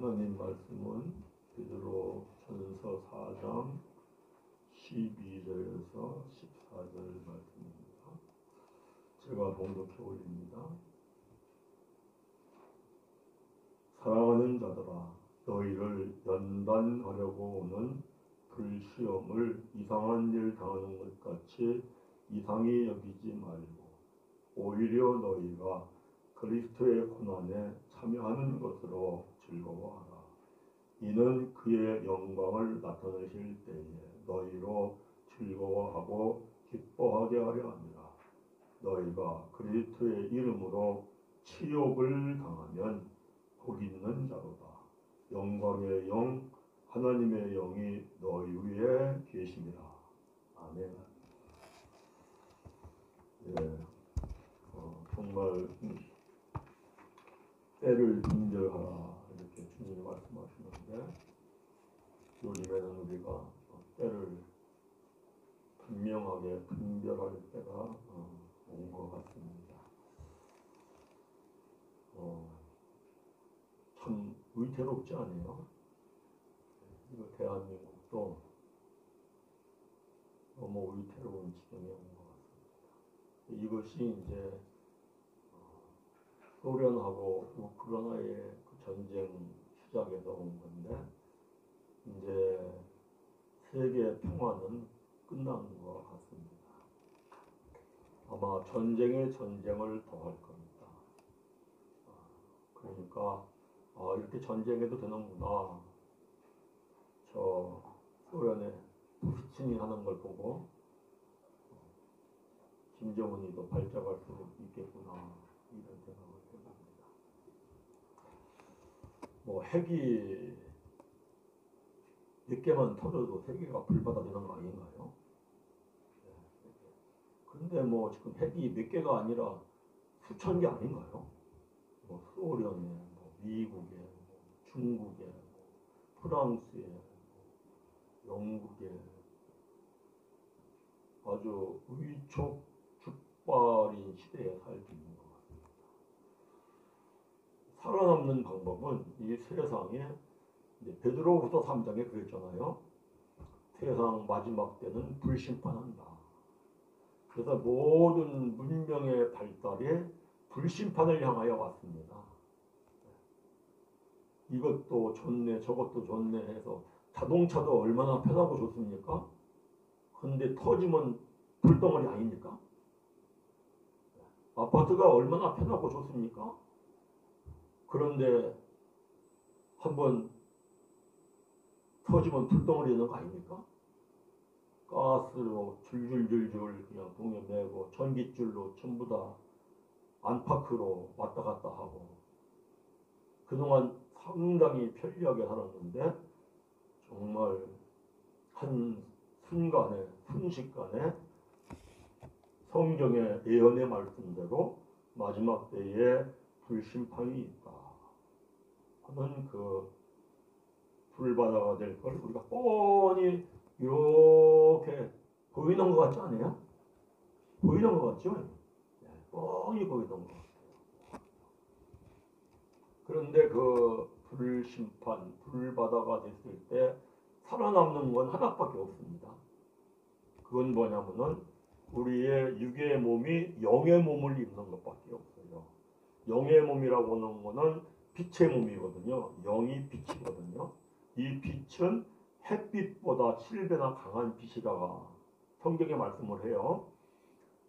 하나님 말씀은 베드로 전서 4장 12절에서 14절 말씀입니다. 제가 봉독해 올립니다. 사랑하는 자들아, 너희를 연단하려고 오는 불시험을 이상한 일 당하는 것 같이 이상히 여기지 말고 오히려 너희가 그리스도의 고난에 참여하는 것으로 즐거워하라. 이는 그의 영광을 나타내실 때에 너희로 즐거워하고 기뻐하게 하려 합니다. 너희가 그리스도의 이름으로 치욕을 당하면 복 있는 자로다. 영광의 영 하나님의 영이 너희 위에 계십니다. 아멘. 예, 정말 때를 분별하라 이렇게 주님이 말씀하시는데 요즘에는 우리가 때를 분명하게 분별할 때가 온 것 같습니다. 참 위태롭지 않아요? 이거 대한민국도 너무 위태로운 지경에 온 것 같습니다. 이것이 이제 소련하고 우크라이나의 그 전쟁 시작에서 온 건데 이제 세계 평화는 끝난 것 같습니다. 아마 전쟁에 전쟁을 더할 겁니다. 그러니까 이렇게 전쟁해도 되는구나. 저 소련의 푸틴이 하는 걸 보고 김정은이도 발작할 수 있겠구나 이런 생각을 해봅니다. 뭐 핵이 몇 개만 터져도 세계가 불바다되는 거 아닌가요? 근데 뭐 지금 핵이 몇 개가 아니라 수천 개 아닌가요? 뭐 소련에, 뭐 미국에, 뭐 중국에, 뭐 프랑스에, 뭐 영국에 아주 위촉축발인 시대에 살고 있는 것 같습니다. 살아남는 방법은 이 세상에 베드로후서 3장에 그랬잖아요. 세상 마지막 때는 불심판한다. 그래서 모든 문명의 발달이 불심판을 향하여 왔습니다. 이것도 좋네 저것도 좋네 해서 자동차도 얼마나 편하고 좋습니까? 근데 터지면 불덩어리 아닙니까? 아파트가 얼마나 편하고 좋습니까? 그런데 한번 터지면 불덩어리 되는 거 아닙니까? 가스로 줄줄줄줄 그냥 동에 매고 전기줄로 전부 다 안팎으로 왔다 갔다 하고 그동안 상당히 편리하게 살았는데 정말 한 순간에 순식간에 성경의 예언의 말씀대로 마지막 때에 불심판이 있다 하는 그 불바다가 될 걸 우리가 뻔히 이렇게 보이는 것 같지 않아요? 보이는 것 같죠? 뻔히 보이는 것 같아요. 그런데 그 불심판, 불바다가 됐을 때 살아남는 건 하나밖에 없습니다. 그건 뭐냐면은 우리의 육의 몸이 영의 몸을 입는 것밖에 없어요. 영의 몸이라고 하는 거는 빛의 몸이거든요. 영이 빛이거든요. 이 빛은 햇빛보다 7배나 강한 빛이라고 성경에 말씀을 해요.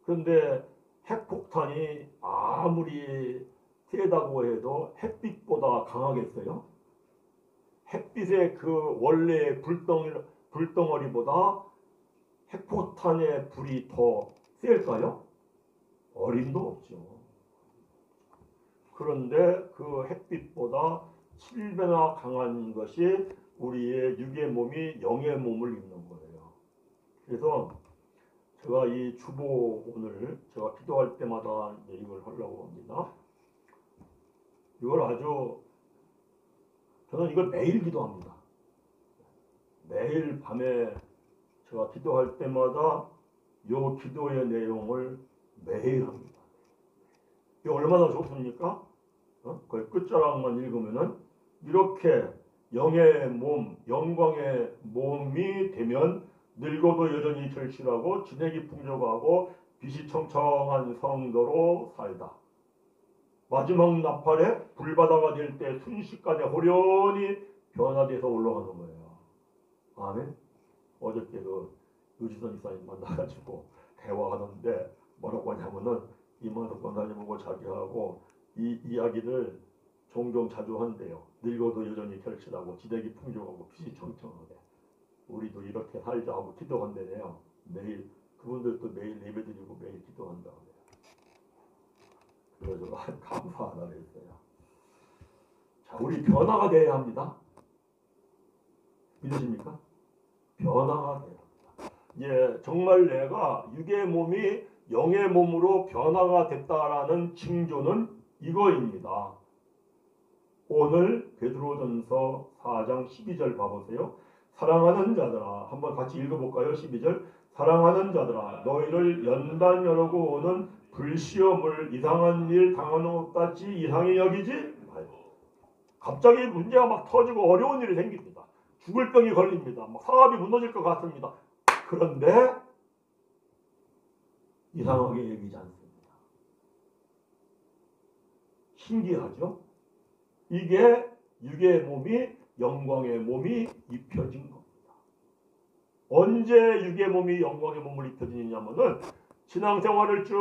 그런데 핵폭탄이 아무리 세다고 해도 햇빛보다 강하겠어요? 햇빛의 그 원래의 불덩어리보다 핵폭탄의 불이 더 셀까요? 어림도 없죠. 그런데 그 햇빛보다 7배나 강한 것이 우리의 육의 몸이 영의 몸을 입는 거예요. 그래서 제가 이 주보 오늘 제가 기도할 때마다 이걸 하려고 합니다. 이걸 아주 저는 이걸 매일 기도합니다. 매일 밤에 제가 기도할 때마다 이 기도의 내용을 매일 합니다. 이게 얼마나 좋습니까? 거의 끝자락만 읽으면은 이렇게 영의 몸, 영광의 몸이 되면 늙어도 여전히 절실하고 진액이 풍족하고 빛이 청청한 성도로 살다. 마지막 나팔에 불바다가 될 때 순식간에 호련히 변화돼서 올라가는 거예요. 아멘. 어저께 유지선 이사님 만나가지고 대화하는데 뭐라고 하냐면은 이만석 권사님하고 자기하고 이 이야기를 종종 자주 한대요. 늙어도 여전히 결실하고 지대기 풍족하고 빛이 청청하게 우리도 이렇게 살자고 기도한대요. 매일 그분들도 매일 예배드리고 매일 기도한다고 해요. 그래서 감사하다 그랬어요. 자, 우리 변화가 돼야 합니다. 믿으십니까? 변화가 돼야 합니다. 예, 정말 내가 육의 몸이 영의 몸으로 변화가 됐다라는 징조는 이거입니다. 오늘 베드로전서 4장 12절 봐보세요. 사랑하는 자들아, 한번 같이 읽어볼까요? 12절. 사랑하는 자들아, 너희를 연단 여러고 오는 불시험을 이상한 일 당하는 것 같이 이상히 여기지 말고. 갑자기 문제가 막 터지고 어려운 일이 생깁니다. 죽을 병이 걸립니다. 막 사업이 무너질 것 같습니다. 그런데 이상하게 여기지 않습니다. 신기하죠? 이게 육의 몸이 영광의 몸이 입혀진 겁니다. 언제 육의 몸이 영광의 몸을 입혀지냐면은 신앙생활을 쭉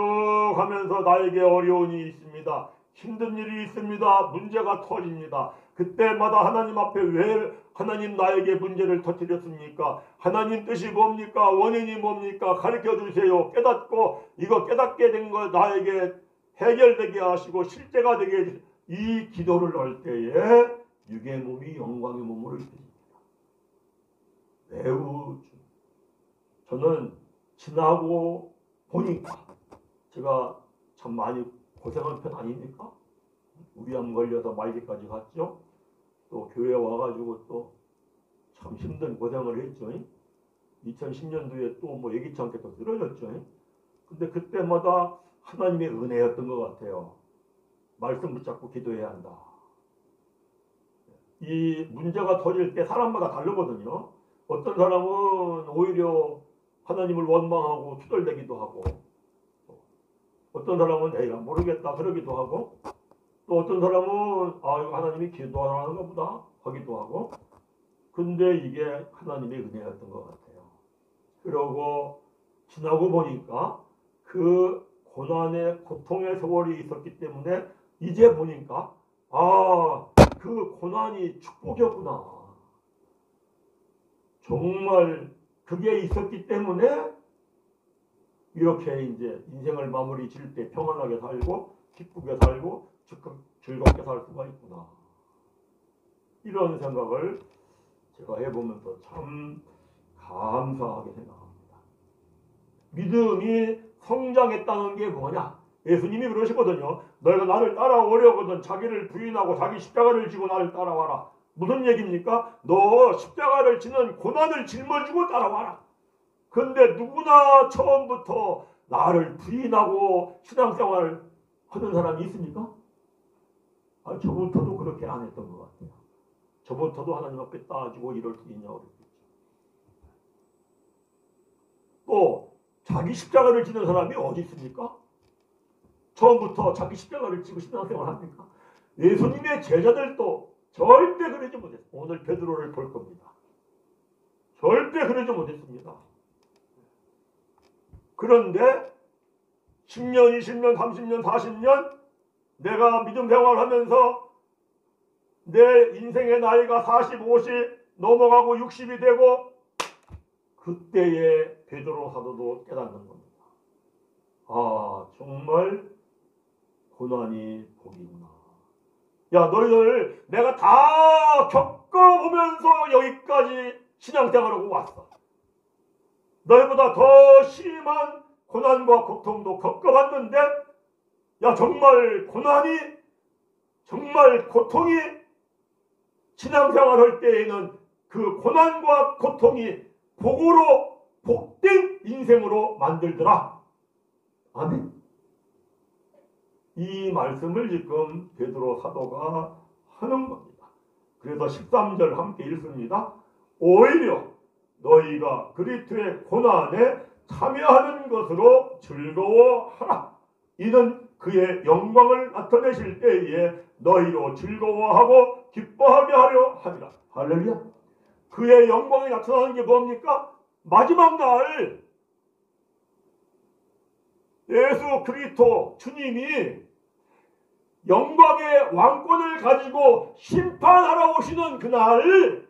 하면서 나에게 어려움이 있습니다. 힘든 일이 있습니다. 문제가 터집니다. 그때마다 하나님 앞에 왜 하나님 나에게 문제를 터뜨렸습니까? 하나님 뜻이 뭡니까? 원인이 뭡니까? 가르쳐 주세요. 깨닫고 이거 깨닫게 된 거 나에게 해결되게 하시고 실제가 되게 해주세요. 이 기도를 할 때에 육의 몸이 영광의 몸으로 입혀집니다. 매우 저는 지나고 보니까 제가 참 많이 고생한 편 아닙니까? 우리암 걸려서 말기까지 갔죠. 또 교회 와가지고 또 참 힘든 고생을 했죠. 2010년도에 또 뭐 예기치 않게 또 쓰러졌죠. 근데 그때마다 하나님의 은혜였던 것 같아요. 말씀 붙잡고 기도해야 한다. 이 문제가 터질 때 사람마다 다르거든요. 어떤 사람은 오히려 하나님을 원망하고 투덜대기도 하고, 어떤 사람은 내가 모르겠다 그러기도 하고, 또 어떤 사람은 이거 하나님이 기도하는가 보다 하기도 하고. 근데 이게 하나님의 은혜였던 것 같아요. 그러고 지나고 보니까 그 고난의 고통의 세월이 있었기 때문에 이제 보니까 그 고난이 축복이었구나. 정말 그게 있었기 때문에 이렇게 이제 인생을 마무리 지을 때 평안하게 살고 기쁘게 살고 즐겁게 살 수가 있구나. 이런 생각을 제가 해보면서 참 감사하게 생각합니다. 믿음이 성장했다는 게 뭐냐? 예수님이 그러시거든요. 너희가 나를 따라오려거든 자기를 부인하고 자기 십자가를 지고 나를 따라와라. 무슨 얘기입니까? 너 십자가를 지는 고난을 짊어지고 따라와라. 근데 누구나 처음부터 나를 부인하고 신앙생활을 하는 사람이 있습니까? 저부터도 그렇게 안 했던 것 같아요. 저부터도 하나님 앞에 따지고 이럴 수 있냐고 그랬겠죠. 또 자기 십자가를 지는 사람이 어디 있습니까? 처음부터 자기 십자가를 지고 신앙생활 합니까? 예수님의 제자들도 절대 그러지 못했어요. 오늘 베드로를 볼 겁니다. 절대 그러지 못했습니다. 그런데 10년, 20년, 30년, 40년 내가 믿음 생활하면서 내 인생의 나이가 40, 50 넘어가고 60이 되고 그때에 베드로 사도도 깨닫는 겁니다. 정말 고난이 복이구나. 야, 너희들 내가 다 겪어보면서 여기까지 신앙생활하고 왔어. 너희보다 더 심한 고난과 고통도 겪어봤는데 야, 정말 고난이 정말 고통이 신앙생활할 때에는 그 고난과 고통이 복으로 복된 인생으로 만들더라. 아멘. 이 말씀을 지금 베드로 사도가 하는 겁니다. 그래서 13절 함께 읽습니다. 오히려 너희가 그리스도의 고난에 참여하는 것으로 즐거워하라. 이는 그의 영광을 나타내실 때에 너희로 즐거워하고 기뻐하게 하려 함이라. 할렐루야. 그의 영광이 나타나는 게 뭡니까? 마지막 날 예수 그리스도 주님이 영광의 왕권을 가지고 심판하러 오시는 그날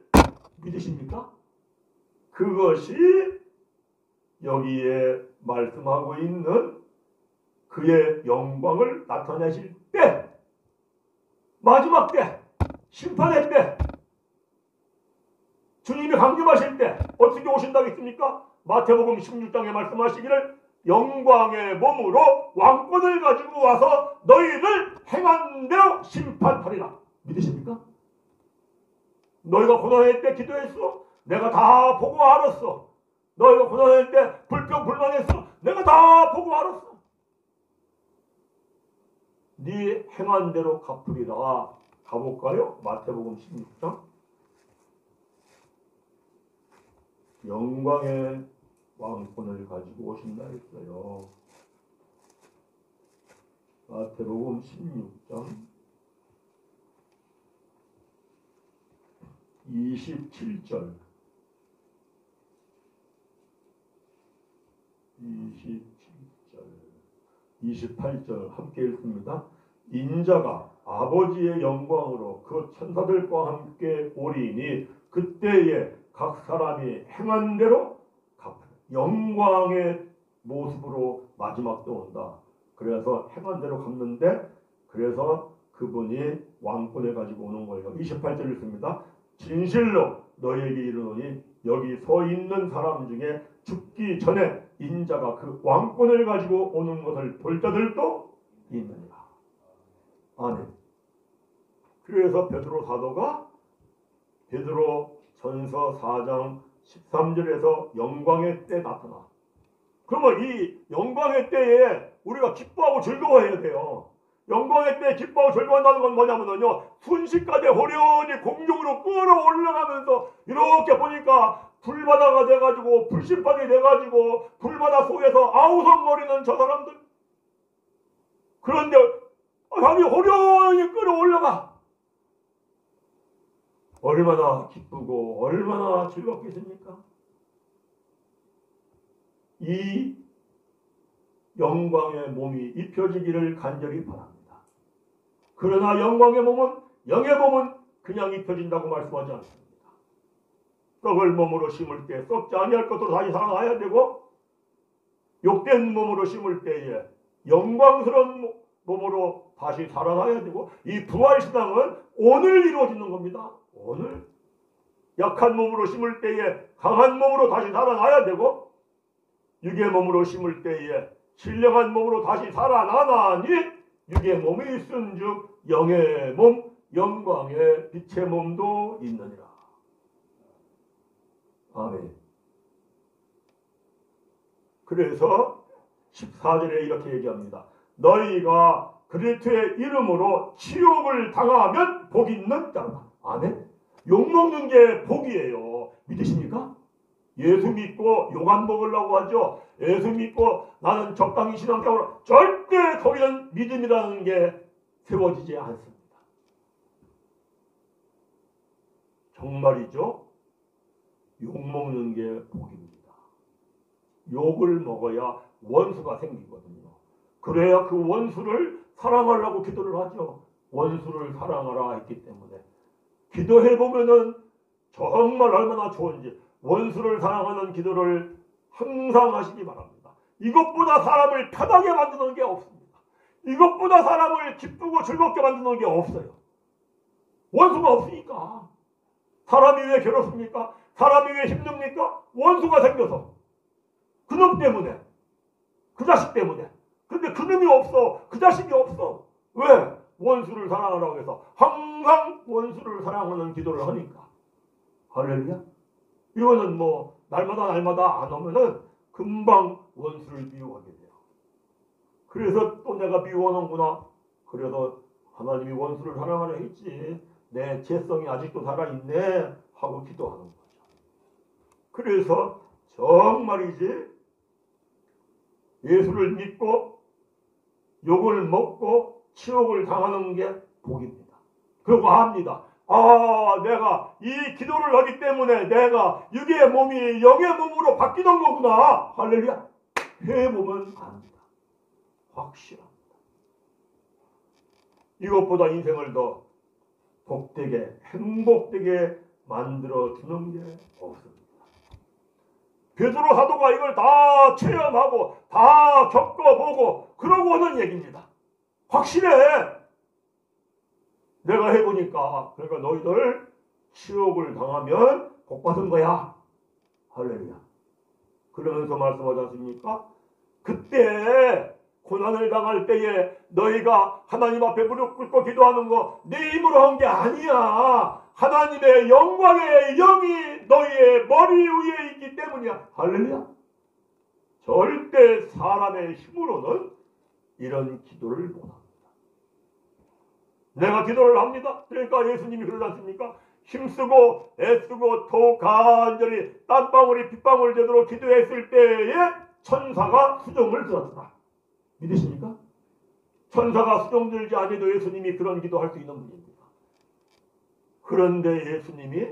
믿으십니까? 그것이 여기에 말씀하고 있는 그의 영광을 나타내실 때, 마지막 때, 심판의 때, 주님이 강림하실 때 어떻게 오신다고 했습니까? 마태복음 16장에 말씀하시기를 영광의 몸으로 왕권을 가지고 와서 너희를 행한 대로 심판하리라. 믿으십니까? 너희가 고난할 때 기도했어? 내가 다 보고 알았어. 너희가 고난할 때 불평불만했어? 내가 다 보고 알았어. 네 행한 대로 갚으리라. 가볼까요? 마태복음 16장. 영광의 왕권을 가지고 오신다 했어요. 마태복음 16장 27절 28절 함께 읽습니다. 인자가 아버지의 영광으로 그 천사들과 함께 오리니 그때에 각 사람이 행한 대로 갚으라. 영광의 모습으로 마지막 때 온다. 그래서 행한 대로 갚는데 그래서 그분이 왕권을 가지고 오는 거예요. 28절 읽습니다. 진실로 너희에게 이르노니 여기 서 있는 사람 중에 죽기 전에 인자가 그 왕권을 가지고 오는 것을 볼 자들도 있느니라. 아멘. 그래서 베드로 사도가 베드로 전서 4장 13절에서 영광의 때 나타나. 그러면 이 영광의 때에 우리가 기뻐하고 즐거워해야 돼요. 영광의 때 기뻐하고 즐거워한다는 건 뭐냐면요, 순식간에 호련히 공중으로 끌어올라가면서 이렇게 보니까 불바다가 돼가지고 불심판이 돼가지고 불바다 속에서 아우성거리는 저 사람들. 그런데 사람이 호련히 끌어올라가. 얼마나 기쁘고 얼마나 즐겁겠습니까? 이 영광의 몸이 입혀지기를 간절히 바랍니다. 그러나 영광의 몸은, 영의 몸은 그냥 입혀진다고 말씀하지 않습니다. 썩을 몸으로 심을 때 썩지 아니할 것으로 다시 살아나야 되고, 욕된 몸으로 심을 때에 영광스러운 몸으로 다시 살아나야 되고, 이 부활신앙은 오늘 이루어지는 겁니다. 오늘. 약한 몸으로 심을 때에 강한 몸으로 다시 살아나야 되고, 육의 몸으로 심을 때에 신령한 몸으로 다시 살아나나니 육의 몸이 있은즉 영의 몸, 영광의 빛의 몸도 있느니라. 아멘. 그래서 14절에 이렇게 얘기합니다. 너희가 그리스도의 이름으로 치욕을 당하면 복 있는 자라. 아멘. 욕먹는 게 복이에요. 믿으십니까? 예수 믿고 욕 안 먹으려고 하죠. 예수 믿고 나는 적당히 신앙생활을, 절대 거기는 믿음이라는 게 세워지지 않습니다. 정말이죠. 욕 먹는 게 복입니다. 욕을 먹어야 원수가 생기거든요. 그래야 그 원수를 사랑하려고 기도를 하죠. 원수를 사랑하라 했기 때문에. 기도해보면은 정말 얼마나 좋은지, 원수를 사랑하는 기도를 항상 하시기 바랍니다. 이것보다 사람을 편하게 만드는 게 없습니다. 이것보다 사람을 기쁘고 즐겁게 만드는 게 없어요. 원수가 없으니까. 사람이 왜 괴롭습니까? 사람이 왜 힘듭니까? 원수가 생겨서. 그놈 때문에. 그 자식 때문에. 근데 그놈이 없어. 그 자식이 없어. 왜? 원수를 사랑하라고 해서 항상 원수를 사랑하는 기도를 하니까. 할렐루야. 이거는 뭐 날마다 안 오면은 금방 원수를 미워하게 돼요. 그래서 또 내가 미워하는구나. 그래서 하나님이 원수를 사랑하라 했지. 내 죄성이 아직도 살아있네 하고 기도하는 거죠. 그래서 정말이지 예수를 믿고 욕을 먹고 치욕을 당하는 게 복입니다. 그리고 압니다. 아, 내가 이 기도를 하기 때문에 내가 육의 몸이 영의 몸으로 바뀌는 거구나. 할렐루야. 해보면 압니다. 확실합니다. 이것보다 인생을 더 복되게 행복되게 만들어주는 게 없습니다. 베드로 사도가 이걸 다 체험하고 다 겪어보고 그러고 하는 얘기입니다. 확실해. 내가 해보니까. 그러니까 너희들 치욕을 당하면 복받은 거야. 할렐루야. 그러면서 말씀하지 않습니까? 그때 고난을 당할 때에 너희가 하나님 앞에 무릎 꿇고 기도하는 거 네 힘으로 한 게 아니야. 하나님의 영광의 영이 너희의 머리 위에 있기 때문이야. 할렐루야. 절대 사람의 힘으로는 이런 기도를 못합니다. 내가 기도를 합니다. 그러니까 예수님이 그러지 않습니까? 힘쓰고 애쓰고 더 간절히 땀방울이 핏방울 되도록 기도했을 때에 천사가 수종을 들었다. 믿으십니까? 천사가 수종 들지 않아도 예수님이 그런 기도할 수 있는 분입니다. 그런데 예수님이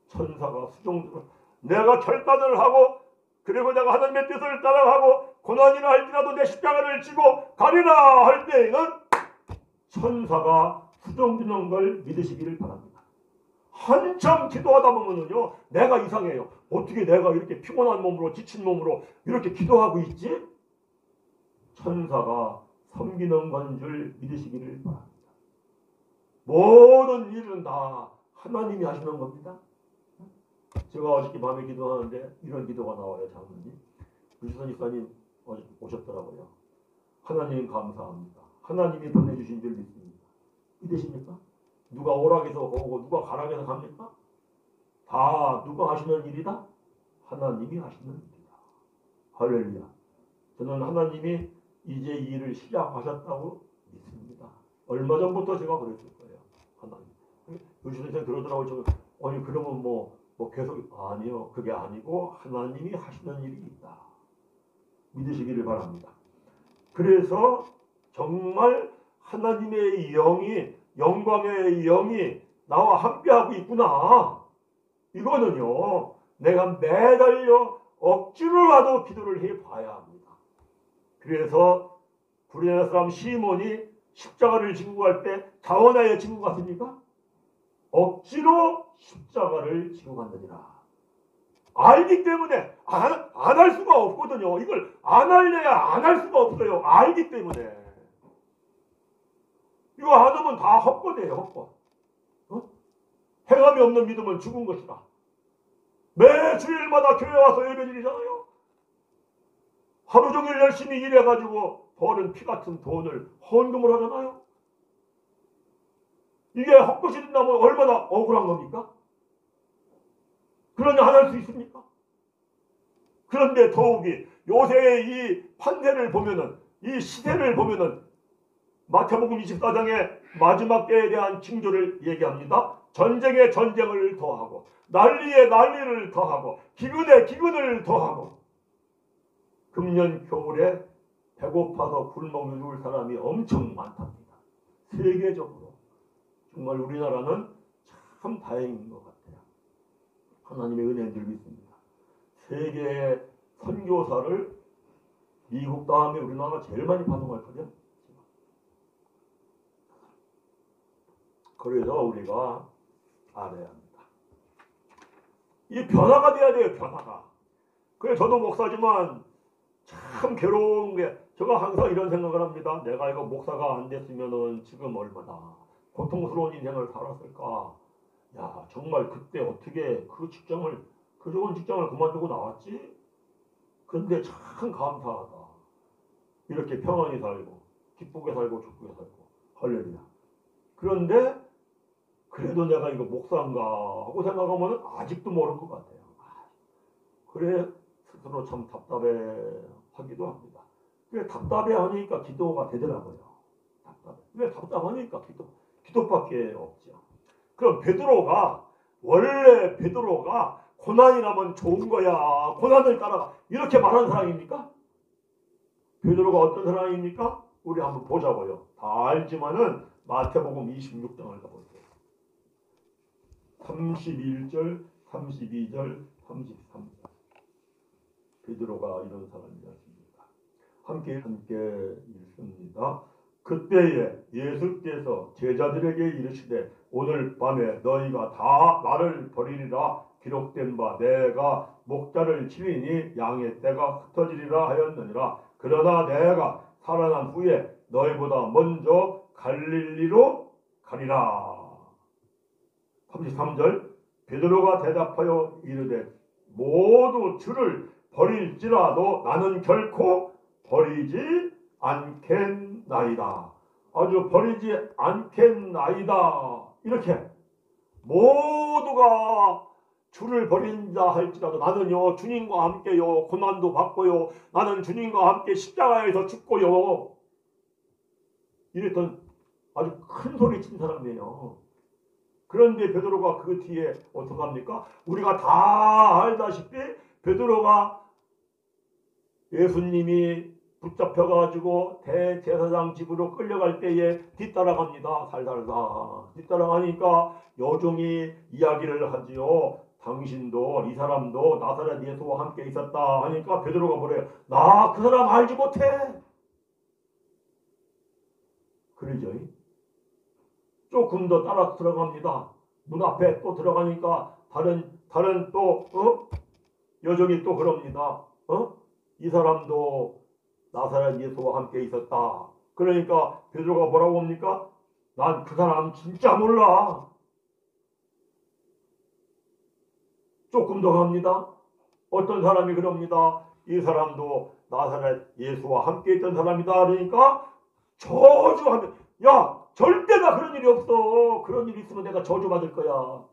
천사가 수종 들어 내가 결단을 하고 그리고 내가 하나님의 뜻을 따라가고 고난이라 할지라도 내 십자가를 지고 가리라 할 때에는 천사가 수종 드는 걸 믿으시기를 바랍니다. 한참 기도하다 보면은요, 내가 이상해요. 어떻게 내가 이렇게 피곤한 몸으로 지친 몸으로 이렇게 기도하고 있지? 천사가 섬기는 건 줄 믿으시기를 바랍니다. 모든 일은 다 하나님이 하시는 겁니다. 제가 어저께 밤에 기도하는데 이런 기도가 나와요. 장로님, 유지선 집사님 오셨더라고요. 하나님 감사합니다. 하나님이 보내주신 줄 믿습니다. 믿으십니까? 누가 오락해서 오고 누가 가락해서 갑니까? 다 누가 하시는 일이다? 하나님이 하시는 일이다. 할렐루야. 저는 하나님이 이제 이 일을 시작하셨다고 믿습니다. 얼마 전부터 제가 그랬을 거예요. 하나님. 요즘 선생님 그러더라고요. 아니 그러면 뭐 계속 아니요. 그게 아니고 하나님이 하시는 일이 있다. 믿으시기를 바랍니다. 그래서 정말 하나님의 영이 영광의 영이 나와 함께하고 있구나. 이거는요. 내가 매달려 억지로라도 기도를 해봐야 합니다. 그래서 구레네 사람 시몬이 십자가를 지고 갈 때 자원하여 지고 갔습니까? 억지로 십자가를 지고 갔느니라. 알기 때문에 안 할 수가 없거든요. 이걸 안 할래야 안 할 수가 없어요. 알기 때문에. 이거 안 하면 다 헛것이에요. 헛것. 행함이 없는 믿음은 죽은 것이다. 매 주일마다 교회 와서 예배드리잖아요. 하루 종일 열심히 일해가지고 버는 피같은 돈을 헌금을 하잖아요. 이게 헛것이 된다면 얼마나 억울한 겁니까? 그러냐 안 할 수 있습니까? 그런데 더욱이 요새의 이 판세를 보면은 이 시대를 보면은 마태복음 24장의 마지막 때에 대한 징조를 얘기합니다. 전쟁에 전쟁을 더하고 난리에 난리를 더하고 기근에 기근을 더하고 금년 겨울에 배고파서 굶어 죽을 사람이 엄청 많답니다. 세계적으로. 정말 우리나라는 참 다행인 것 같아요. 하나님의 은혜인 줄 믿습니다. 세계의 선교사를 미국 다음에 우리나라가 제일 많이 파송할 거죠. 그래서 우리가 알아야 합니다. 이 변화가 돼야 돼요. 변화가. 그래서 저도 목사지만 참 괴로운 게 제가 항상 이런 생각을 합니다. 내가 이거 목사가 안 됐으면은 지금 얼마나 고통스러운 인생을 살았을까. 야 정말 그때 어떻게 그 좋은 직장을 그만두고 나왔지? 근데 참 감사하다. 이렇게 평안히 살고 기쁘게 살고 좋게 살고 할렐루야. 그런데 그래도 내가 이거 목사인가 하고 생각하면 아직도 모르는 것 같아요. 그래 스스로 참 답답해하기도 합니다. 그래 답답해하니까 기도가 되더라고요. 답답해. 왜 답답하니까 기도밖에 없죠. 그럼 원래 베드로가 고난이라면 좋은 거야, 고난을 따라가, 이렇게 말한 사람입니까? 베드로가 어떤 사람입니까? 우리 한번 보자고요. 다 알지만은 마태복음 26장을 가보세요. 31절, 32절, 33절. 베드로가 이런 사람이었습니다. 함께 읽습니다. 그때에 예수께서 제자들에게 이르시되 오늘 밤에 너희가 다 나를 버리리라 기록된 바 내가 목자를 치리니 양의 떼가 흩어지리라 하였느니라. 그러나 내가 살아난 후에 너희보다 먼저 갈릴리로 가리라. 33절. 베드로가 대답하여 이르되 모두 주를 버릴지라도 나는 결코 버리지 않겠나이다. 아주 버리지 않겠나이다. 이렇게 모두가 주를 버린다 할지라도 나는요 주님과 함께요 고난도 받고요 나는 주님과 함께 십자가에서 죽고요 이랬던 아주 큰 소리 친 사람이에요. 그런데 베드로가 그 뒤에 어떻게 합니까? 우리가 다 알다시피 베드로가 예수님이 붙잡혀가지고 대제사장 집으로 끌려갈 때에 뒤따라갑니다. 살살살 뒤따라가니까 여종이 이야기를 하지요. 당신도 이 사람도 나사렛 예수와 함께 있었다 하니까 베드로가 뭐래요? 나 그 사람 알지 못해. 그러죠. 조금 더 따라 들어갑니다. 문 앞에 또 들어가니까 다른 또 여종이 또 그럽니다. 이 사람도 나사렛 예수와 함께 있었다. 그러니까 베드로가 뭐라고 합니까? 난 그 사람 진짜 몰라. 조금 더 갑니다. 어떤 사람이 그럽니다. 이 사람도 나사렛 예수와 함께 있던 사람이다. 그러니까 저주하면 야 절대 나 그런 일이 없어. 그런 일이 있으면 내가 저주받을 거야.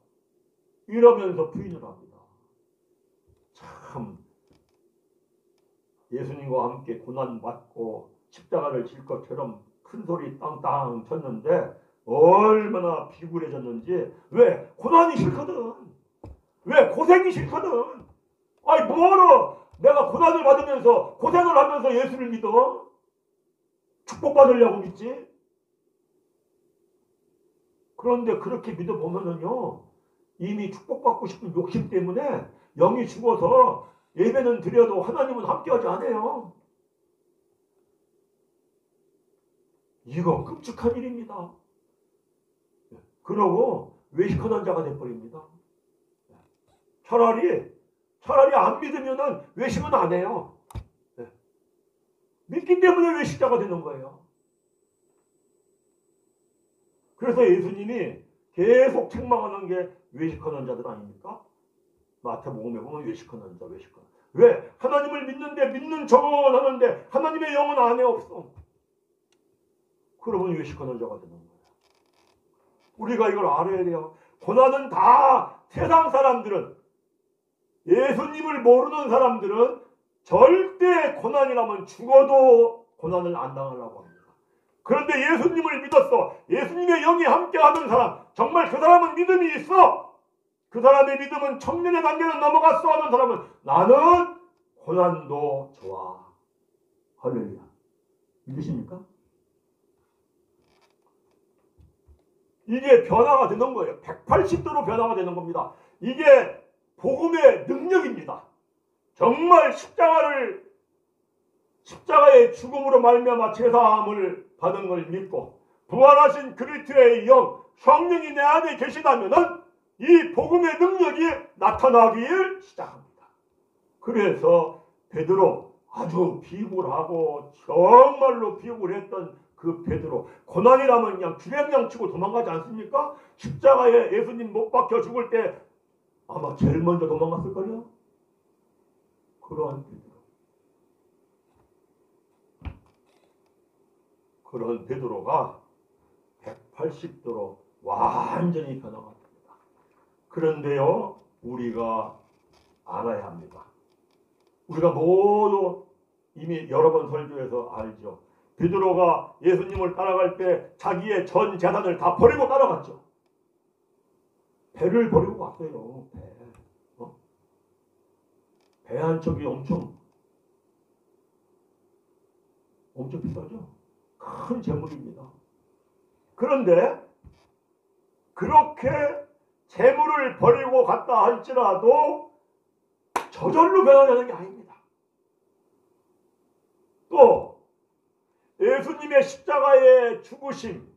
이러면서 부인을 합니다. 참 예수님과 함께 고난받고 십자가를 질 것처럼 큰 소리 땅땅 쳤는데 얼마나 비굴해졌는지. 왜? 고난이 싫거든. 왜? 고생이 싫거든. 아니 뭐로 내가 고난을 받으면서 고생을 하면서 예수를 믿어? 축복받으려고 믿지? 그런데 그렇게 믿어보면은요 이미 축복받고 싶은 욕심 때문에 영이 죽어서 예배는 드려도 하나님은 함께하지 않아요. 이거 끔찍한 일입니다. 그러고 외식하는 자가 돼버립니다. 차라리 안 믿으면은 외식은 안 해요. 믿기 때문에 외식자가 되는 거예요. 그래서 예수님이 계속 책망하는 게 외식하는 자들 아닙니까? 마태복음에 보면 외식하는 자. 왜? 하나님을 믿는데 믿는 척은 하는데 하나님의 영은 안에 없어. 그러면 외식하는 자가 되는 거예요. 우리가 이걸 알아야 돼요. 고난은 다 세상 사람들은 예수님을 모르는 사람들은 절대 고난이라면 죽어도 고난을 안 당하려고 합니다. 그런데 예수님을 믿었어. 예수님의 영이 함께하는 사람, 정말 그 사람은 믿음이 있어. 그 사람의 믿음은 청년의 단계는 넘어갔어 하는 사람은 나는 고난도 좋아. 할렐루야. 믿으십니까? 이게 변화가 되는 거예요. 180도로 변화가 되는 겁니다. 이게 복음의 능력입니다. 정말 십자가의 죽음으로 말미암아 제사함을 받은 걸 믿고 부활하신 그리스도의 영 성령이 내 안에 계시다면은 이 복음의 능력이 나타나길 시작합니다. 그래서 베드로 아주 비굴하고 정말로 비굴했던 그 베드로 고난이라면 그냥 주행량 치고 도망가지 않습니까? 십자가에 예수님 못 박혀 죽을 때 아마 제일 먼저 도망갔을걸요? 그러한 베드로. 그런 베드로가 180도로 완전히 변화가 됩니다. 그런데요, 우리가 알아야 합니다. 우리가 모두 이미 여러 번 설교해서 알죠. 베드로가 예수님을 따라갈 때 자기의 전 재산을 다 버리고 따라갔죠. 배를 버리고 갔어요. 배. 배 한 척이 엄청 비싸죠. 큰 재물입니다. 그런데 그렇게 재물을 버리고 갔다 할지라도 저절로 변화되는 게 아닙니다. 또 예수님의 십자가의 죽으심,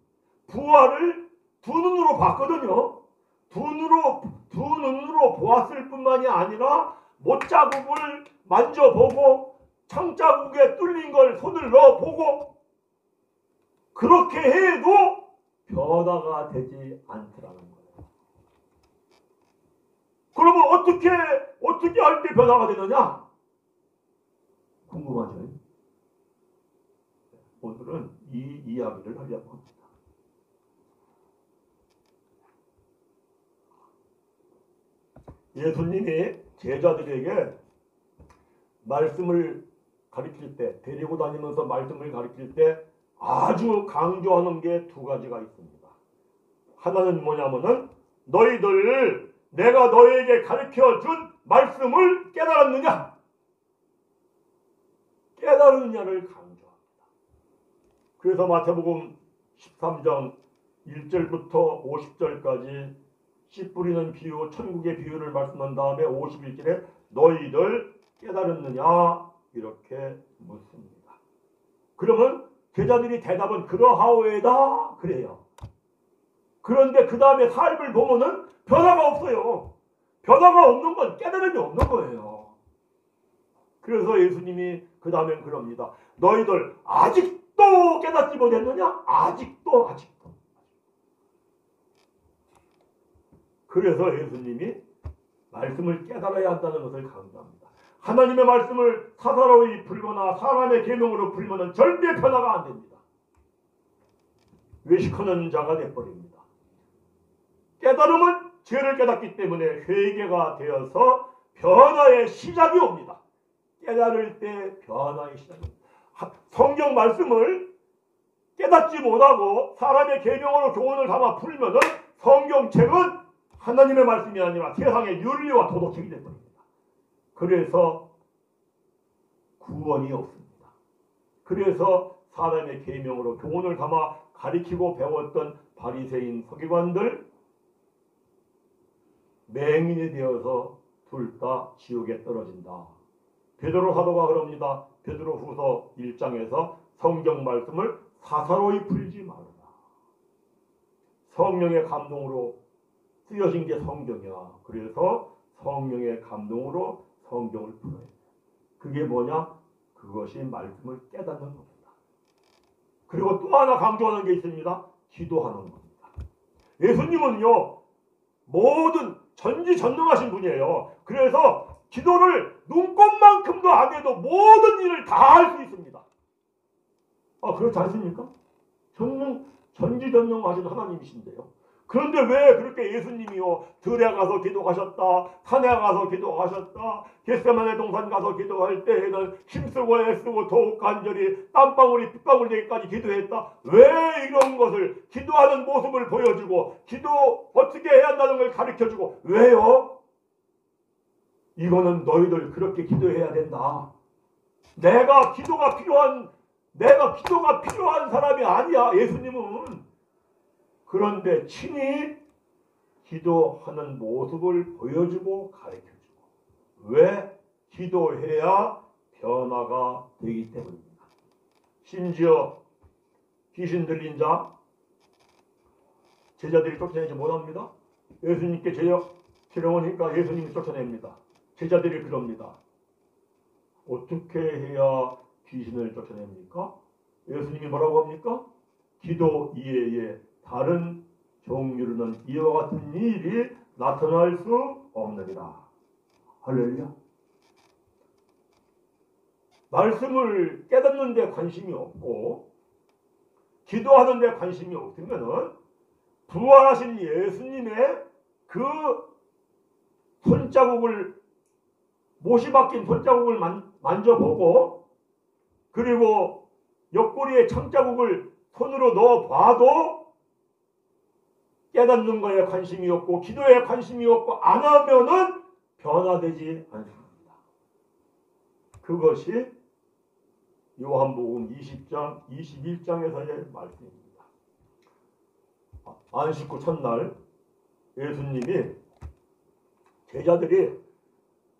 부활을 두 눈으로 봤거든요. 두 눈으로 보았을 뿐만이 아니라 못자국을 만져보고 창자국에 뚫린 걸 손을 넣어보고 그렇게 해도 변화가 되지 않더라는 거예요. 그러면 어떻게 할 때 변화가 되느냐? 궁금하죠? 오늘은 이 이야기를 하려고 합니다. 예수님이 제자들에게 말씀을 가르칠 때, 데리고 다니면서 말씀을 가르칠 때 아주 강조하는 게 두 가지가 있습니다. 하나는 뭐냐면은 너희들 내가 너희에게 가르쳐 준 말씀을 깨달았느냐? 깨달았느냐를 강조합니다. 그래서 마태복음 13장 1절부터 50절까지 씨 뿌리는 비유, 천국의 비유를 말씀한 다음에 51절에 너희들 깨달았느냐? 이렇게 묻습니다. 그러면 제자들이 대답은 그러하오에다 그래요. 그런데 그 다음에 삶을 보면은 변화가 없어요. 변화가 없는 건 깨달음이 없는 거예요. 그래서 예수님이 그 다음엔 그럽니다. 너희들 아직도 깨닫지 못했느냐? 아직도. 그래서 예수님이 말씀을 깨달아야 한다는 것을 강조합니다. 하나님의 말씀을 사사로이 풀거나 사람의 계명으로 풀면은 절대 변화가 안 됩니다. 외식하는 자가 돼버립니다. 깨달음은 죄를 깨닫기 때문에 회개가 되어서 변화의 시작이 옵니다. 깨달을 때 변화의 시작이 옵니다. 성경 말씀을 깨닫지 못하고 사람의 계명으로 교훈을 담아 풀면은 성경책은 하나님의 말씀이 아니라 세상의 윤리와 도덕책이 되어버립니다. 그래서 구원이 없습니다. 그래서 사람의 계명으로 교훈을 담아 가리키고 배웠던 바리새인 서기관들 맹인이 되어서 둘 다 지옥에 떨어진다. 베드로 사도가 그럽니다. 베드로후서 1장에서 성경 말씀을 사사로이 풀지 말아라. 성령의 감동으로 쓰여진 게 성경이야. 그래서 성령의 감동으로 성경을 풀어야 돼. 그게 뭐냐? 그것이 말씀을 깨닫는 겁니다. 그리고 또 하나 강조하는 게 있습니다. 기도하는 겁니다. 예수님은요, 모든 전지전능하신 분이에요. 그래서 기도를 눈꼽만큼도 안 해도 모든 일을 다 할 수 있습니다. 그렇지 않습니까? 전지전능하신 하나님이신데요. 그런데 왜 그렇게 예수님이요 들에 가서 기도하셨다, 산에 가서 기도하셨다, 겟세마네 동산 가서 기도할 때에는 힘쓰고 애쓰고 더욱 간절히 땀방울이 핏방울 되기까지 기도했다. 왜 이런 것을 기도하는 모습을 보여주고 기도 어떻게 해야 한다는 걸 가르쳐주고 왜요? 이거는 너희들 그렇게 기도해야 된다. 내가 기도가 필요한 사람이 아니야. 예수님은. 그런데 친히 기도하는 모습을 보여주고 가르쳐주고 왜? 기도해야 변화가 되기 때문입니다. 심지어 귀신 들린 자 제자들이 쫓아내지 못합니다. 예수님께 데려오니까 예수님이 쫓아냅니다. 제자들이 그럽니다. 어떻게 해야 귀신을 쫓아냅니까? 예수님이 뭐라고 합니까? 기도 이외에 다른 종류로는 이와 같은 일이 나타날 수 없느니라. 할렐루야. 말씀을 깨닫는 데 관심이 없고 기도하는 데 관심이 없으면은 부활하신 예수님의 그 손자국을 못이 박힌 손자국을 만져보고 그리고 옆구리에 창자국을 손으로 넣어봐도 깨닫는 거에 관심이 없고 기도에 관심이 없고 안 하면은 변화되지 않습니다. 그것이 요한복음 20장 21장에서의 말씀입니다. 안식구 첫날 예수님이 제자들이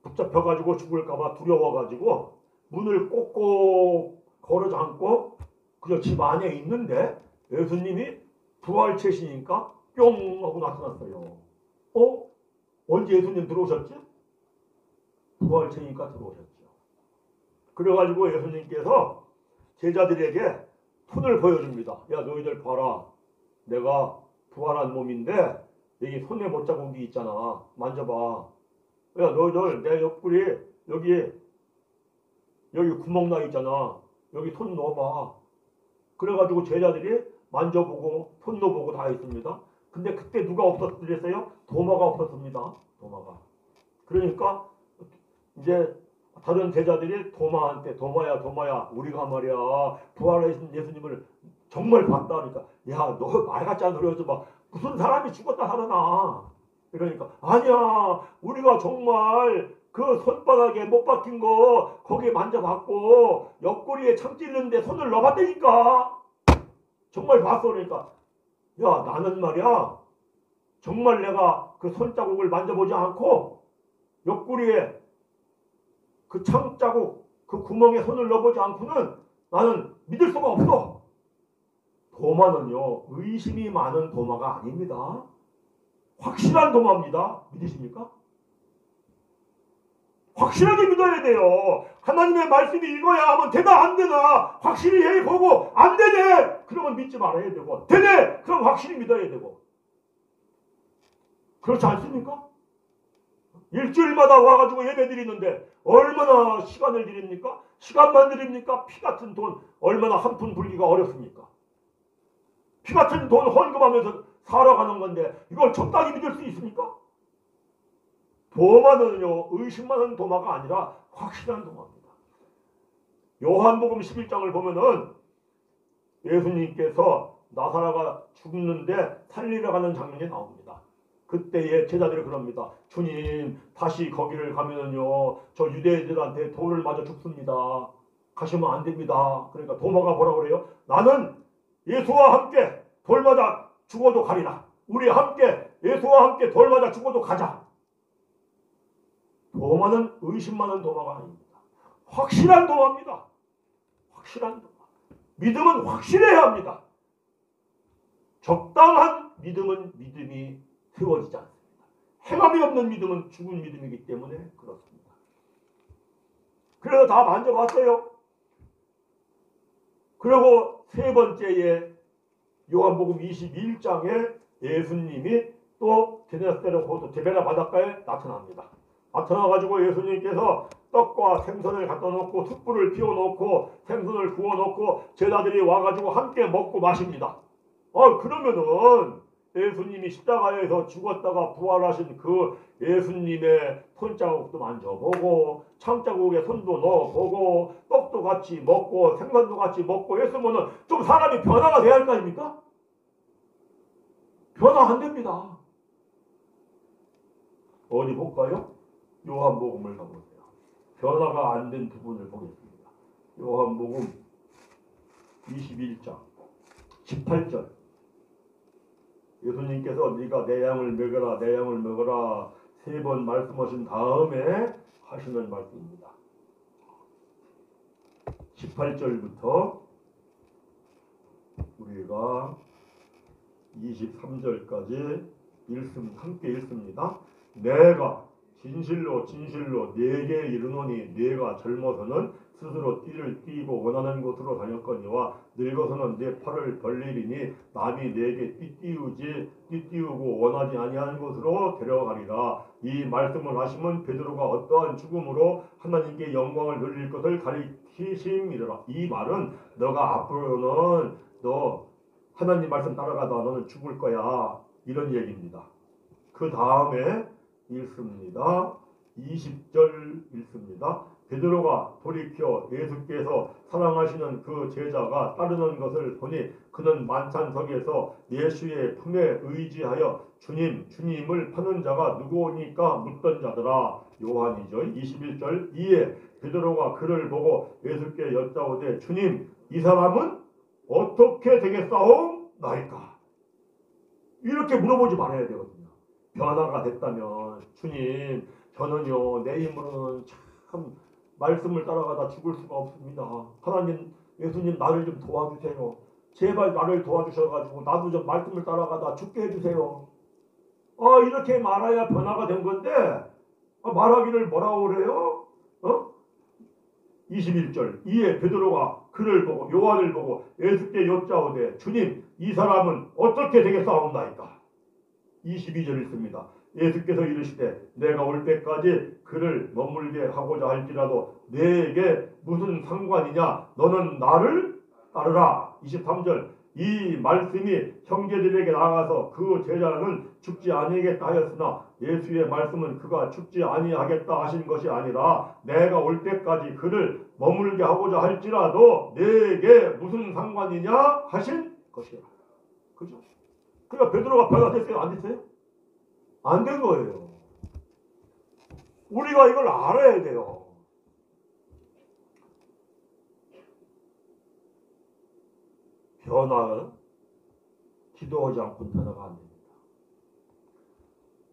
붙잡혀가지고 죽을까봐 두려워가지고 문을 꼭꼭 걸어 잠고 그저 집 안에 있는데 예수님이 부활체시니까 뿅 하고 나타났어요. 언제 예수님 들어오셨지? 부활체니까 들어오셨죠. 그래가지고 예수님께서 제자들에게 손을 보여줍니다. 야, 너희들 봐라. 내가 부활한 몸인데 여기 손에 못자국이 있잖아. 만져봐. 야, 너희들 내 옆구리 여기 구멍 나 있잖아. 여기 손 넣어봐. 그래가지고 제자들이 만져보고 손 넣어보고 다 했습니다. 근데 그때 누가 없었더랬어요? 도마가 없었습니다. 도마가. 그러니까 이제 다른 제자들이 도마한테 도마야 우리가 말이야 부활하신 예수님을 정말 봤다 하니까 야, 너 말 같지 않아. 그래서 막 무슨 사람이 죽었다 살아나. 그러니까 아니야, 우리가 정말 그 손바닥에 못 박힌 거 거기에 만져봤고 옆구리에 창 찔는데 손을 넣어봤다니까. 정말 봤어. 그러니까 야, 나는 말이야 정말 내가 그 손자국을 만져보지 않고 옆구리에 그 창자국 그 구멍에 손을 넣어보지 않고는 나는 믿을 수가 없어. 도마는요 의심이 많은 도마가 아닙니다. 확실한 도마입니다. 믿으십니까? 확실하게 믿어야 돼요. 하나님의 말씀이 이거야 하면 되나 안 되나 확실히 해보고 안 되네 그러면 믿지 말아야 되고 되네 그럼 확실히 믿어야 되고. 그렇지 않습니까? 일주일마다 와가지고 예배 드리는데 얼마나 시간을 드립니까? 시간만 드립니까? 피 같은 돈 얼마나 한 푼 불기가 어렵습니까? 피 같은 돈 헌금하면서 살아가는 건데 이걸 적당히 믿을 수 있습니까? 도마는요 의심 많은 도마가 아니라 확실한 도마입니다. 요한복음 11장을 보면은 예수님께서 나사로가 죽는데 살리러 가는 장면이 나옵니다. 그때에 제자들이 그럽니다. 주님 다시 거기를 가면은요 저 유대인들한테 돌을 맞아 죽습니다. 가시면 안 됩니다. 그러니까 도마가 뭐라고 그래요? 나는 예수와 함께 돌 맞아 죽어도 가리라. 우리 함께 예수와 함께 돌 맞아 죽어도 가자. 도마는 의심 많은 도마가 아닙니다. 확실한 도마입니다. 확실한 도마. 믿음은 확실해야 합니다. 적당한 믿음은 믿음이 세워지지 않습니다. 행함이 없는 믿음은 죽은 믿음이기 때문에 그렇습니다. 그래서 다 만져봤어요. 그리고 세 번째에 요한복음 21장에 예수님이 또 게네사렛 호수 디베라 바닷가에 나타납니다. 나타나가지고 예수님께서 떡과 생선을 갖다 놓고 숯불을 피워놓고 생선을 구워놓고 제자들이 와가지고 함께 먹고 마십니다. 그러면은 예수님이 십자가에서 죽었다가 부활하신 그 예수님의 손자국도 만져보고 창자국에 손도 넣어보고 떡도 같이 먹고 생선도 같이 먹고 했으면은 좀 사람이 변화가 돼야 할 거 아닙니까? 변화 안 됩니다. 어디 볼까요? 요한복음을 가보세요. 변화가 안 된 부분을 보겠습니다. 요한복음 21장 18절 예수님께서 네가 내 양을 먹여라 내 양을 먹어라 세 번 말씀하신 다음에 하시는 말씀입니다. 18절부터 우리가 23절까지 함께 읽습니다. 내가 진실로 네게 이르노니 네가 젊어서는 스스로 띠를 띠고 원하는 곳으로 다녔거니와 늙어서는 네 팔을 벌리리니 남이 네게 띠 띄우고 원하지 아니하는 곳으로 데려가리라. 이 말씀을 하시면 베드로가 어떠한 죽음으로 하나님께 영광을 돌릴 것을 가리키심이라. 이 말은 너가 앞으로는 너 하나님 말씀 따라가다 너는 죽을 거야 이런 얘기입니다. 그 다음에 읽습니다. 20절 읽습니다. 베드로가 돌이켜 예수께서 사랑하시는 그 제자가 따르는 것을 보니 그는 만찬석에서 예수의 품에 의지하여 주님을 파는 자가 누구오니까 묻던 자더라. 요한이죠. 21절 이에 베드로가 그를 보고 예수께 여짜오되 주님 이 사람은 어떻게 되겠사옵나이까? 이렇게 물어보지 말아야 되거든요. 변화가 됐다면 주님 저는요 내 힘으로는 참 말씀을 따라가다 죽을 수가 없습니다. 하나님 예수님 나를 좀 도와주세요. 제발 나를 도와주셔가지고 나도 좀 말씀을 따라가다 죽게 해주세요. 이렇게 말해야 변화가 된 건데 말하기를 뭐라고 그래요? 21절 이에 베드로가 그를 보고 요한을 보고 예수께 여짜오되 주님 이 사람은 어떻게 되겠사옵나이까? 22절 읽습니다. 예수께서 이르시되 내가 올 때까지 그를 머물게 하고자 할지라도 내게 무슨 상관이냐? 너는 나를 따르라. 23절 이 말씀이 형제들에게 나가서 그 제자는 죽지 아니하겠다 하였으나 예수의 말씀은 그가 죽지 아니하겠다 하신 것이 아니라 내가 올 때까지 그를 머물게 하고자 할지라도 내게 무슨 상관이냐 하신 것이라. 그죠? 그러니까 베드로가 변화됐어요? 안 됐어요? 안 된 거예요. 우리가 이걸 알아야 돼요. 변화는 기도하지 않고는 변화가 안 됩니다.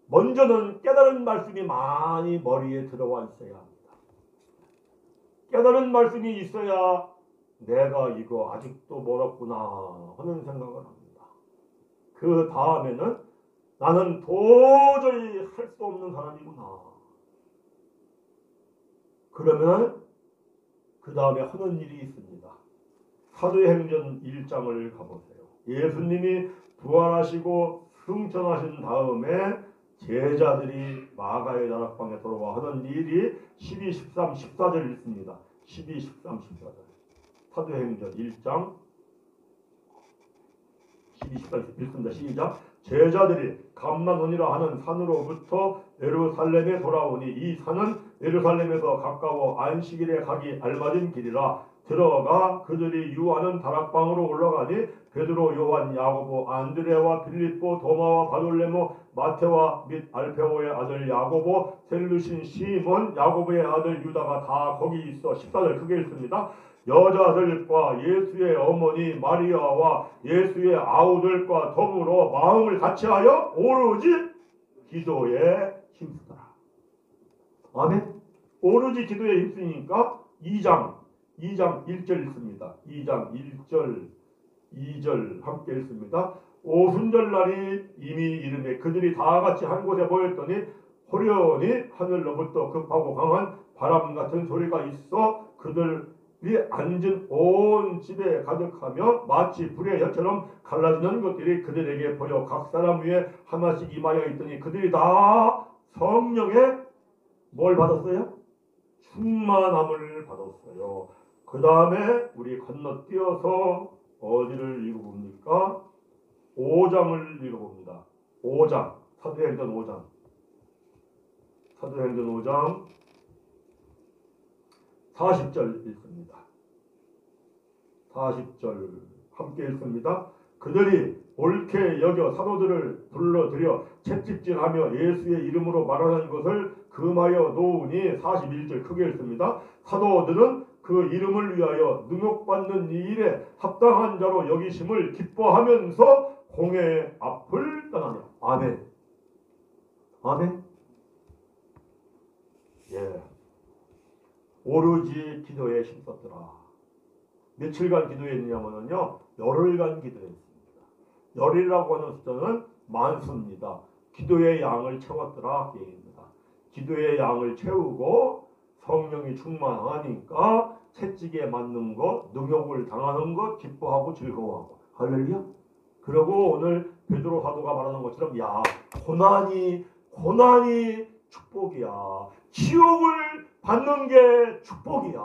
먼저는 깨달은 말씀이 많이 머리에 들어와 있어야 합니다. 깨달은 말씀이 있어야 내가 이거 아직도 멀었구나 하는 생각을 합니다. 그 다음에는 나는 도저히 할 수 없는 사람이구나. 그러면 그 다음에 하는 일이 있습니다. 사도행전 1장을 가보세요. 예수님이 부활하시고 승천하신 다음에 제자들이 마가의 다락방에 들어와 하는 일이 12, 13, 14절 읽습니다. 12, 13, 14절 사도행전 1장 12, 14절 읽습니다. 시작. 제자들이 감난원이라 하는 산으로부터 예루살렘에 돌아오니 이 산은 예루살렘에서 가까워 안식일에 가기 알맞은 길이라. 들어가 그들이 유하는 다락방으로 올라가니 베드로, 요한, 야고보, 안드레와 빌립보, 도마와 바돌레모, 마테와 및 알페오의 아들 야고보, 셀루신 시몬, 야고보의 아들 유다가 다 거기 있어. 14절 크게 읽습니다. 여자들과 예수의 어머니 마리아와 예수의 아우들과 더불어 마음을 같이하여 오로지 기도에 힘쓰더라. 아멘. 오로지 기도에 힘쓰니까 2장 1절 읽습니다. 2장 1절 2절 함께 읽습니다. 오순절날이 이미 이르매 그들이 다 같이 한 곳에 모였더니 호련히 하늘로부터 급하고 강한 바람 같은 소리가 있어 그들이 앉은 온 집에 가득하며 마치 불의 혀처럼 갈라지는 것들이 그들에게 보여 각 사람 위에 하나씩 임하여 있더니 그들이 다 성령의 뭘 받았어요? 충만함을 받았어요. 그 다음에 우리 건너뛰어서 어디를 읽어봅니까? 5장을 읽어봅니다. 5장 사도행전 5장 40절 읽습니다. 40절 함께 읽습니다. 그들이 옳게 여겨 사도들을 불러들여 채찍질하며 예수의 이름으로 말하는 것을 금하여 놓으니 41절 크게 읽습니다. 사도들은 그 이름을 위하여 능욕받는 이 일에 합당한 자로 여기심을 기뻐하면서 공회 앞을 떠나며. 아멘. 아멘. 예. 오로지 기도에 힘썼더라. 며칠간 기도했냐면요, 열흘간 기도했습니다. 열이라고 하는 숫자는 만수입니다. 기도의 양을 채웠더라 얘기입니다. 기도의 양을 채우고 성령이 충만하니까 채찍에 맞는 것, 능욕을 당하는 것 기뻐하고 즐거워하고. 할렐루야. 그리고 오늘 베드로 사도가 말하는 것처럼 야 고난이 축복이야. 지옥을 받는 게 축복이야.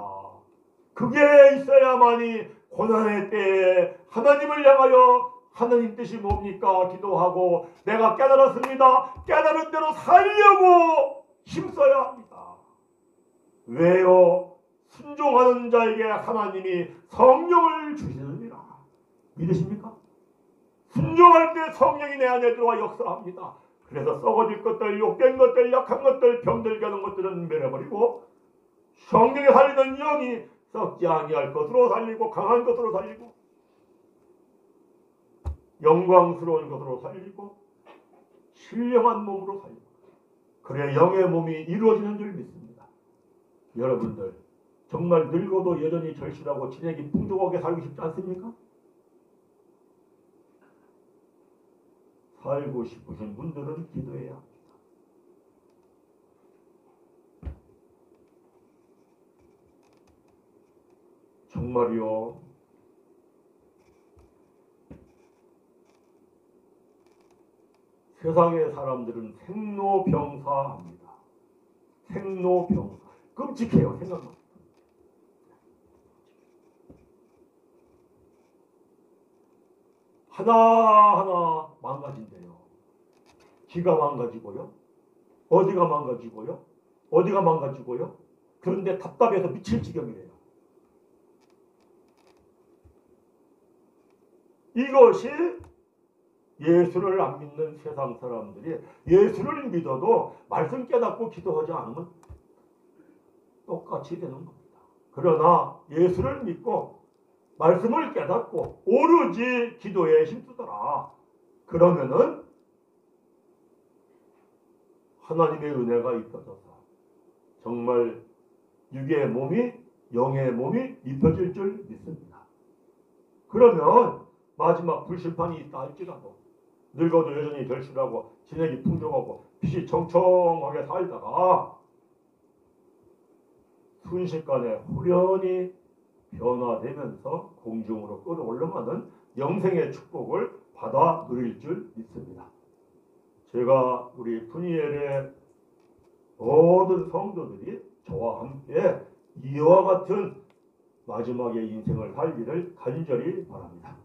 그게 있어야만이 고난의 때에 하나님을 향하여 하나님 뜻이 뭡니까? 기도하고 내가 깨달았습니다. 깨달은 대로 살려고 힘써야 합니다. 외어 순종하는 자에게 하나님이 성령을 주시느니라. 믿으십니까? 순종할 때 성령이 내 안에 들어와 역사합니다. 그래서 썩어질 것들, 욕된 것들, 약한 것들, 병들게 하는 것들은 멸해버리고 성령이 살리는 영이 썩지 아니할 것으로 살리고 강한 것으로 살리고 영광스러운 것으로 살리고 신령한 몸으로 살리고 그래 영의 몸이 이루어지는 줄 믿습니다. 여러분들 정말 늙어도 여전히 절실하고 진액이 풍족하게 살고 싶지 않습니까? 살고 싶으신 분들은 기도해야 합니다. 정말이요. 세상의 사람들은 생로병사합니다. 생로병사. 끔찍해요. 생각만. 하나하나 망가진대요. 기가 망가지고요. 어디가 망가지고요. 어디가 망가지고요. 그런데 답답해서 미칠 지경이래요. 이것이 예수를 안 믿는 세상 사람들이 예수를 믿어도 말씀 깨닫고 기도하지 않으면 똑같이 되는 겁니다. 그러나 예수를 믿고 말씀을 깨닫고 오로지 기도에 힘쓰더라. 그러면은 하나님의 은혜가 있어져서 정말 육의 몸이 영의 몸이 입혀질 줄 믿습니다. 그러면 마지막 불심판이 있다 할지라도 늙어도 여전히 절실하고 진액이 풍족하고 빛이 청청하게 살다가 순식간에 후련히 변화되면서 공중으로 끌어올라가는 영생의 축복을 받아 누릴 줄 믿습니다. 제가 우리 푸니엘의 모든 성도들이 저와 함께 이와 같은 마지막의 인생을 살기를 간절히 바랍니다.